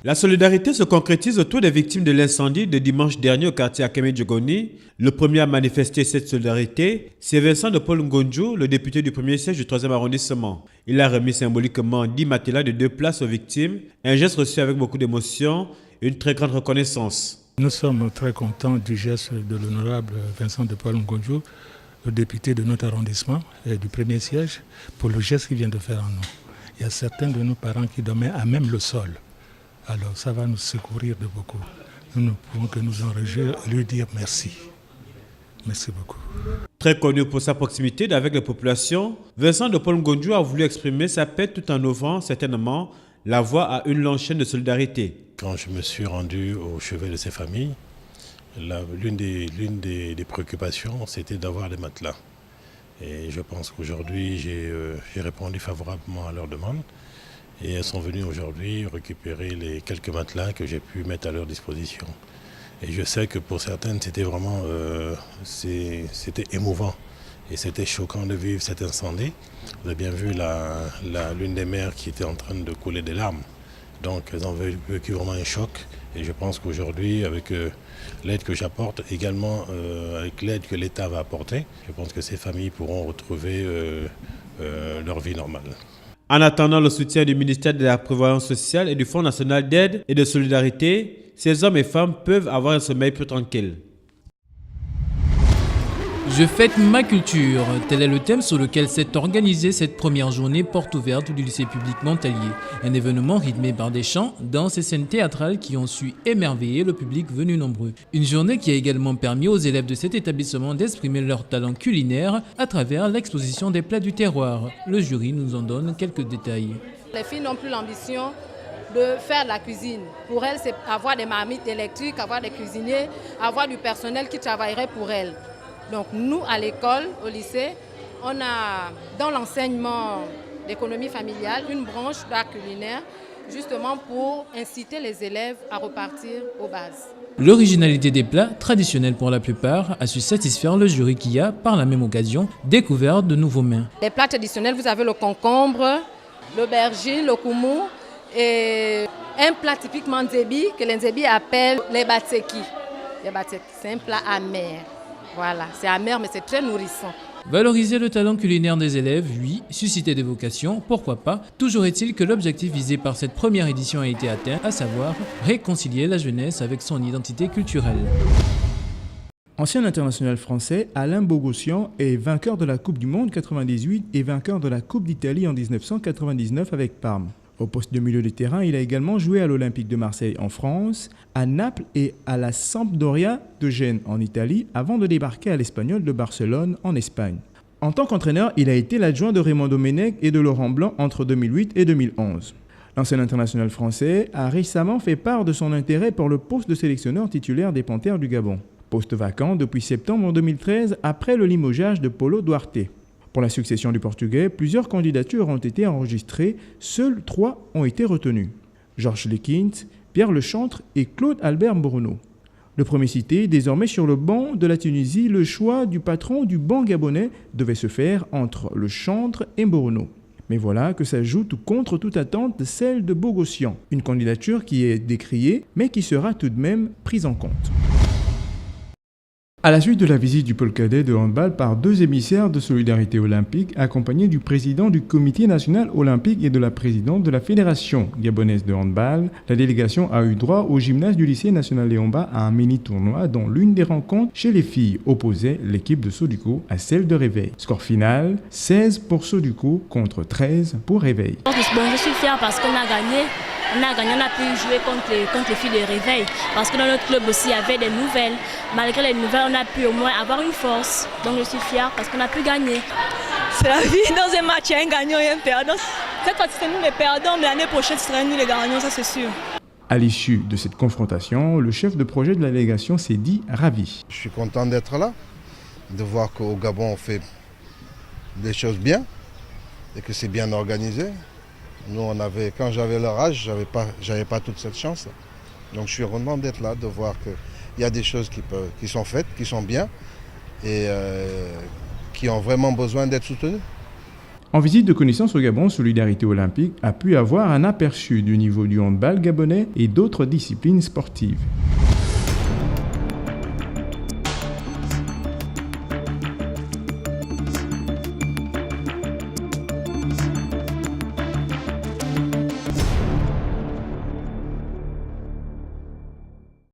La solidarité se concrétise autour des victimes de l'incendie de dimanche dernier au quartier Akeme-Djogoni. Le premier à manifester cette solidarité, c'est Vincent de Paul Ngonjo, le député du premier siège du 3e arrondissement. Il a remis symboliquement 10 matelas de 2 places aux victimes, un geste reçu avec beaucoup d'émotion et une très grande reconnaissance. Nous sommes très contents du geste de l'honorable Vincent de Paul Ngonjo, le député de notre arrondissement et du premier siège, pour le geste qu'il vient de faire en nous. Il y a certains de nos parents qui dormaient à même le sol. Alors ça va nous secourir de beaucoup. Nous ne pouvons que nous en réjouir et lui dire merci. Merci beaucoup. Très connu pour sa proximité avec les populations, Vincent de Paul Ngonjo a voulu exprimer sa paix tout en ouvrant certainement la voie à une longue chaîne de solidarité. Quand je me suis rendu au chevet de ces familles, l'une des préoccupations, c'était d'avoir des matelas. Et je pense qu'aujourd'hui, j'ai répondu favorablement à leur demande. Et elles sont venues aujourd'hui récupérer les quelques matelas que j'ai pu mettre à leur disposition. Et je sais que pour certaines, c'était vraiment c'était émouvant. Et c'était choquant de vivre cet incendie. Vous avez bien vu l'une des mères qui était en train de couler des larmes. Donc elles ont vécu vraiment un choc. Et je pense qu'aujourd'hui, avec l'aide que j'apporte, également avec l'aide que l'État va apporter, je pense que ces familles pourront retrouver leur vie normale. En attendant le soutien du ministère de la Prévoyance sociale et du Fonds national d'aide et de solidarité, ces hommes et femmes peuvent avoir un sommeil plus tranquille. Je fête ma culture. Tel est le thème sur lequel s'est organisée cette première journée porte ouverte du lycée public Montalier. Un événement rythmé par des chants, danses et scènes théâtrales qui ont su émerveiller le public venu nombreux. Une journée qui a également permis aux élèves de cet établissement d'exprimer leur talent culinaire à travers l'exposition des plats du terroir. Le jury nous en donne quelques détails. Les filles n'ont plus l'ambition de faire de la cuisine. Pour elles, c'est avoir des marmites électriques, avoir des cuisiniers, avoir du personnel qui travaillerait pour elles. Donc nous, à l'école, au lycée, on a dans l'enseignement d'économie familiale une branche d'art culinaire justement pour inciter les élèves à repartir aux bases. L'originalité des plats, traditionnels pour la plupart, a su satisfaire le jury qui a, par la même occasion, découvert de nouveaux mets. Les plats traditionnels, vous avez le concombre, l'aubergine, le koumou et un plat typiquement Nzebi que les Nzebi appellent les batseki. Les batseki, c'est un plat amer. Voilà, c'est amer mais c'est très nourrissant. Valoriser le talent culinaire des élèves, oui. Susciter des vocations, pourquoi pas. Toujours est-il que l'objectif visé par cette première édition a été atteint, à savoir réconcilier la jeunesse avec son identité culturelle. Ancien international français, Alain Bogossian est vainqueur de la Coupe du Monde 98 et vainqueur de la Coupe d'Italie en 1999 avec Parme. Au poste de milieu de terrain, il a également joué à l'Olympique de Marseille en France, à Naples et à la Sampdoria de Gênes en Italie avant de débarquer à l'Espagnol de Barcelone en Espagne. En tant qu'entraîneur, il a été l'adjoint de Raymond Domenech et de Laurent Blanc entre 2008 et 2011. L'ancien international français a récemment fait part de son intérêt pour le poste de sélectionneur titulaire des Panthères du Gabon. Poste vacant depuis septembre 2013 après le limogeage de Paulo Duarte. Pour la succession du Portugais, plusieurs candidatures ont été enregistrées, seules 3 ont été retenues. Georges Lekint, Pierre Lechantre et Claude Albert Mborono. Le premier cité, désormais sur le banc de la Tunisie, le choix du patron du banc gabonais devait se faire entre Lechantre et Mborono. Mais voilà que ça joue tout contre toute attente celle de Bogossian, une candidature qui est décriée mais qui sera tout de même prise en compte. À la suite de la visite du pôle cadet de handball par 2 émissaires de solidarité olympique, accompagnés du président du comité national olympique et de la présidente de la fédération gabonaise de handball, la délégation a eu droit au gymnase du lycée national Léomba à un mini-tournoi dont l'une des rencontres chez les filles opposait l'équipe de Soduco à celle de Réveil. Score final, 16 pour Soduco contre 13 pour Réveil. Je suis fière parce qu'on a gagné. On a pu jouer contre les filles de Réveil. Parce que dans notre club aussi, il y avait des nouvelles. Malgré les nouvelles, on a pu au moins avoir une force. Donc je suis fière parce qu'on a pu gagner. C'est la vie. Dans un match, il y a un gagnant et un perdant. Cette fois-ci, c'est nous les perdants, mais l'année prochaine, ce sera nous les gagnants, ça c'est sûr. À l'issue de cette confrontation, le chef de projet de la délégation s'est dit ravi. Je suis content d'être là, de voir qu'au Gabon, on fait des choses bien et que c'est bien organisé. Nous, quand j'avais leur âge, j'avais pas toute cette chance. Donc je suis content d'être là, de voir qu'il y a des choses qui sont faites, qui sont bien et qui ont vraiment besoin d'être soutenues. En visite de connaissance au Gabon, Solidarité Olympique a pu avoir un aperçu du niveau du handball gabonais et d'autres disciplines sportives.